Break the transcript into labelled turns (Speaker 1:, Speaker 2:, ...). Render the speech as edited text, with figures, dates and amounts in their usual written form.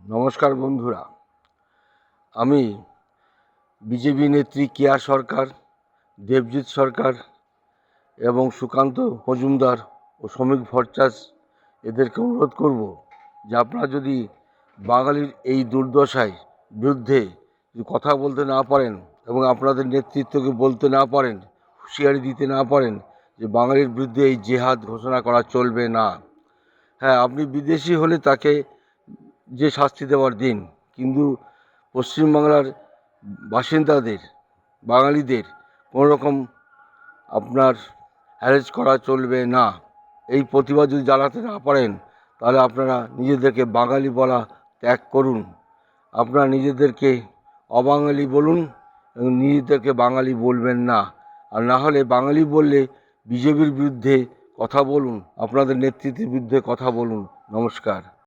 Speaker 1: নমস্কার বন্ধুরা, আমি বিজেপি নেত্রী কেয়া সরকার, দেবজিৎ সরকার এবং সুকান্ত মজুমদার ও শ্রমিক ভট্টাচ এদেরকে অনুরোধ করব যে আপনারা যদি বাঙালির এই দুর্দশায় বিরুদ্ধে যদি কথা বলতে না পারেন এবং আপনাদের নেতৃত্বকে বলতে না পারেন, হুঁশিয়ারি দিতে না পারেন যে বাঙালির বিরুদ্ধে এই জেহাদ ঘোষণা করা চলবে না। হ্যাঁ, আপনি বিদেশি হলে তাকে যে শাস্তি দেওয়ার দিন, কিন্তু পশ্চিমবাংলার বাসিন্দাদের, বাঙালিদের কোনো রকম আপনার হ্যারেজ করা চলবে না। এই প্রতিবাদ যদি জানাতে না পারেন তাহলে আপনারা নিজেদেরকে বাঙালি বলা ত্যাগ করুন। আপনারা নিজেদেরকে অবাঙালি বলুন এবং নিজেদেরকে বাঙালি বলবেন না। আর না হলে বাঙালি বললে বিজেপির বিরুদ্ধে কথা বলুন, আপনাদের নেতৃত্বের বিরুদ্ধে কথা বলুন। নমস্কার।